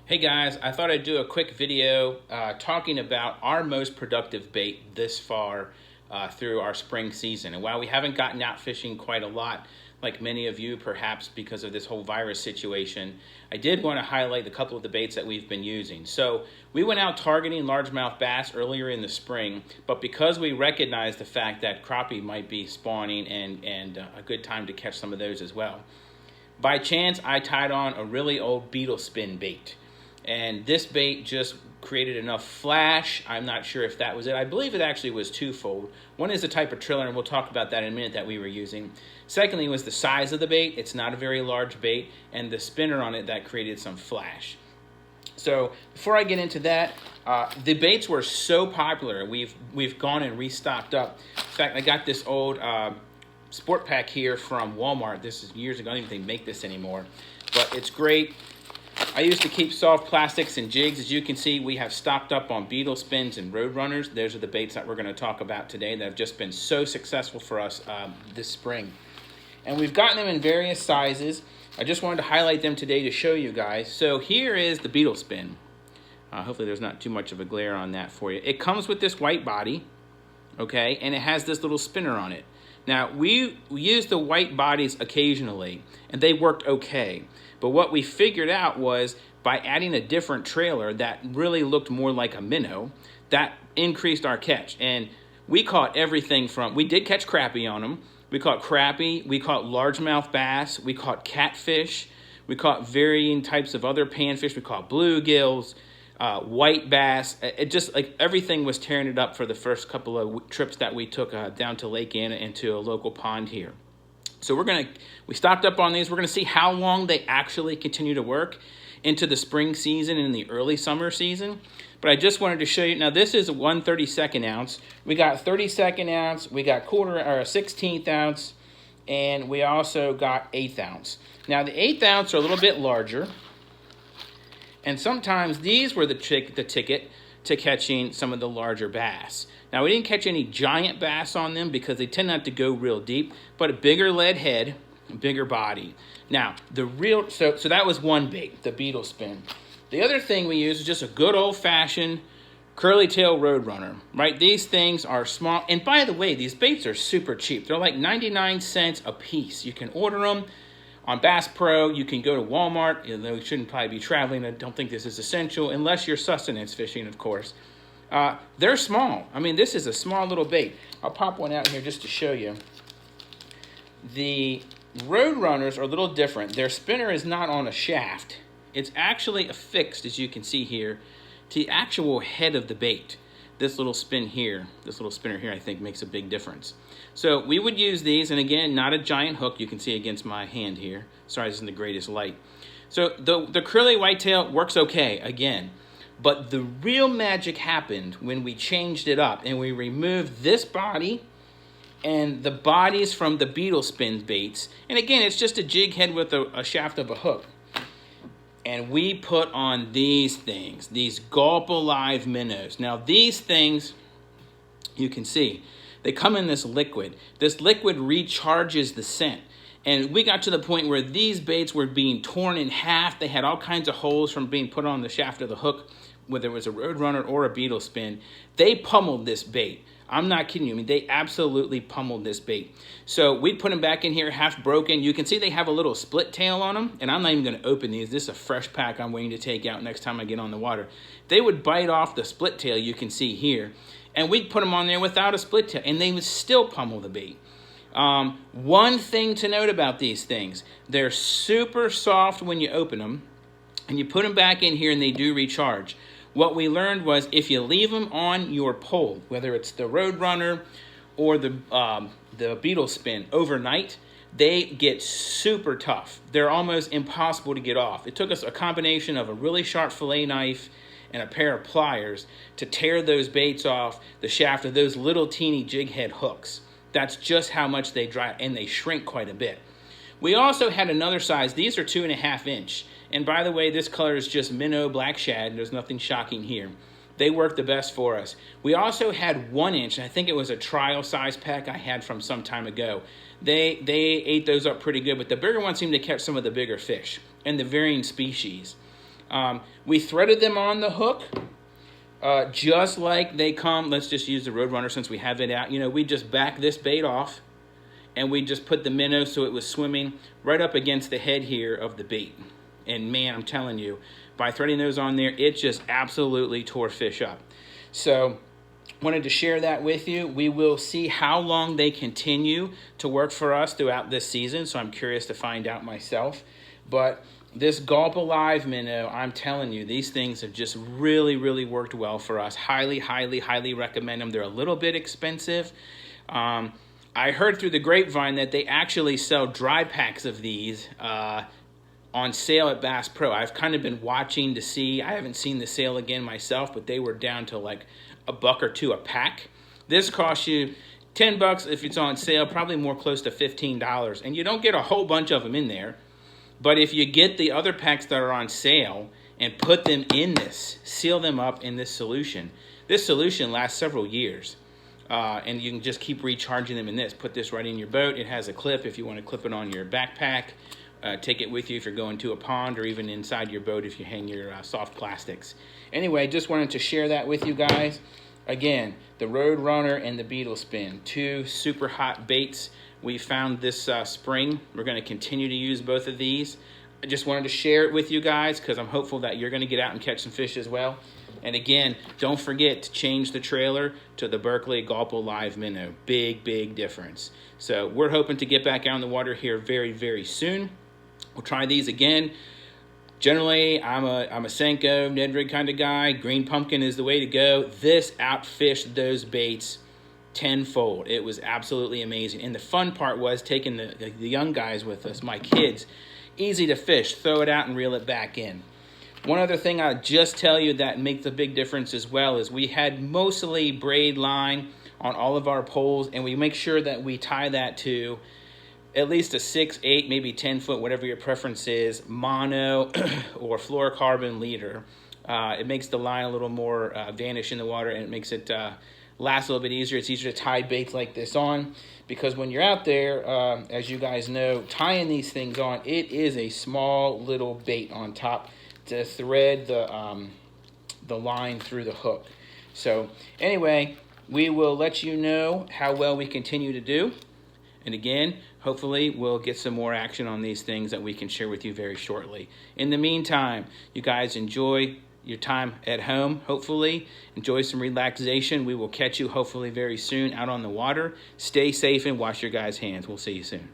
Hey guys, I thought I'd do a quick video talking about our most productive bait this far through our spring season. And while we haven't gotten out fishing quite a lot, like many of you perhaps because of this whole virus situation, I did want to highlight a couple of the baits that we've been using. So we went out targeting largemouth bass earlier in the spring, but because we recognized the fact that crappie might be spawning and a good time to catch some of those as well, by chance I tied on a really old Beetle Spin bait. And this bait just created enough flash. I'm not sure if that was it. I believe it actually was twofold. One is the type of triller, and we'll talk about that in a minute, that we were using. Secondly was the size of the bait. It's not a very large bait, and the spinner on it that created some flash. So before I get into that, the baits were so popular. We've gone and restocked up. In fact, I got this old sport pack here from Walmart. This is years ago. I don't even think they make this anymore, but it's great. I used to keep soft plastics and jigs. As you can see, we have stocked up on Beetle Spins and Roadrunners. Those are the baits that we're going to talk about today that have just been so successful for us this spring. And we've gotten them in various sizes. I just wanted to highlight them today to show you guys. So here is the Beetle Spin. Hopefully there's not too much of a glare on that for you. It comes with this white body, okay, and it has this little spinner on it. Now, we use the white bodies occasionally, and they worked okay. But what we figured out was by adding a different trailer that really looked more like a minnow, that increased our catch. And we caught everything from, we did catch crappie on them. We caught crappie, we caught largemouth bass, we caught catfish, we caught varying types of other panfish, we caught bluegills, white bass. It just, like, everything was tearing it up for the first couple of trips that we took down to Lake Anna and to a local pond here. So we stocked up on these. We're gonna see how long they actually continue to work into the spring season and the early summer season. But I just wanted to show you, now this is a 1/32 ounce. We got 32nd ounce, we got 1/16 ounce, and we also got 1/8 ounce. Now the 1/8 ounce are a little bit larger, and sometimes these were the ticket to catching some of the larger bass. Now, we didn't catch any giant bass on them because they tend not to go real deep, but a bigger lead head, bigger body. Now, so that was one bait, the Beetle Spin. The other thing we used is just a good old-fashioned curly tail Roadrunner, right? These things are small. And by the way, these baits are super cheap. They're like 99 cents a piece. You can order them on Bass Pro. You can go to Walmart, though you shouldn't probably be traveling. I don't think this is essential, unless you're sustenance fishing, of course. They're small. I mean, this is a small little bait. I'll pop one out here just to show you. The Roadrunners are a little different. Their spinner is not on a shaft. It's actually affixed, as you can see here, to the actual head of the bait. This little spinner here, I think makes a big difference. So we would use these, and again, not a giant hook. You can see against my hand here. Sorry, this isn't the greatest light. So the curly whitetail works okay, again. But the real magic happened when we changed it up and we removed this body and the bodies from the Beetle Spin baits. And again, it's just a jig head with a shaft of a hook. And we put on these things, these Gulp Alive Minnows. Now these things, you can see, they come in this liquid. This liquid recharges the scent. And we got to the point where these baits were being torn in half. They had all kinds of holes from being put on the shaft of the hook, whether it was a Roadrunner or a Beetle Spin. They pummeled this bait. I'm not kidding you. I mean, they absolutely pummeled this bait. So we put them back in here half broken. You can see they have a little split tail on them, and I'm not even going to open these. This is a fresh pack I'm waiting to take out next time I get on the water. They would bite off the split tail you can see here, and we'd put them on there without a split tail, and they would still pummel the bait. One thing to note about these things, they're super soft when you open them, and you put them back in here and they do recharge. What we learned was if you leave them on your pole, whether it's the Roadrunner or the Beetle Spin overnight, they get super tough. They're almost impossible to get off. It took us a combination of a really sharp fillet knife and a pair of pliers to tear those baits off the shaft of those little teeny jig head hooks. That's just how much they dry, and they shrink quite a bit. We also had another size. These are 2.5 inch. And by the way, this color is just minnow black shad. There's nothing shocking here. They work the best for us. We also had 1 inch, and I think it was a trial size pack I had from some time ago. They ate those up pretty good, but the bigger ones seem to catch some of the bigger fish and the varying species. We threaded them on the hook. Just like they come, let's just use the Roadrunner since we have it out. You know, we just back this bait off and we just put the minnow so it was swimming right up against the head here of the bait. And man, I'm telling you, by threading those on there, it just absolutely tore fish up. So wanted to share that with you. We will see how long they continue to work for us throughout this season. So I'm curious to find out myself. But this Gulp Alive minnow, I'm telling you, these things have just really, really worked well for us. Highly, highly, highly recommend them. They're a little bit expensive. I heard through the grapevine that they actually sell dry packs of these on sale at Bass Pro. I've kind of been watching to see. I haven't seen the sale again myself, but they were down to like $1 or $2 a pack. This costs you $10 if it's on sale, probably more close to $15. And you don't get a whole bunch of them in there. But if you get the other packs that are on sale and put them in this, seal them up in this solution lasts several years. And you can just keep recharging them in this. Put this right in your boat. It has a clip if you want to clip it on your backpack. Take it with you if you're going to a pond, or even inside your boat if you hang your soft plastics. Anyway, just wanted to share that with you guys. Again, the Roadrunner and the Beetle Spin, 2 super hot baits we found this spring. We're going to continue to use both of these. I just wanted to share it with you guys because I'm hopeful that you're going to get out and catch some fish as well. And again, don't forget to change the trailer to the Berkley Gulp Alive minnow. Big, big difference. So we're hoping to get back out in the water here very, very soon. We'll try these again. Generally, I'm a Senko, Ned Rig kind of guy. Green pumpkin is the way to go. This outfished those baits tenfold. It was absolutely amazing. And the fun part was taking the young guys with us, my kids. Easy to fish. Throw it out and reel it back in. One other thing I'll just tell you that makes a big difference as well is we had mostly braid line on all of our poles, and we make sure that we tie that to at least a 6, 8, maybe 10 foot, whatever your preference is, mono or fluorocarbon leader. It makes the line a little more vanish in the water, and it makes it last a little bit easier. It's easier to tie baits like this on, because when you're out there, as you guys know, tying these things on, it is a small little bait on top to thread the line through the hook. So anyway, we will let you know how well we continue to do. And again, hopefully we'll get some more action on these things that we can share with you very shortly. In the meantime, you guys enjoy your time at home, hopefully. Enjoy some relaxation. We will catch you hopefully very soon out on the water. Stay safe and wash your guys' hands. We'll see you soon.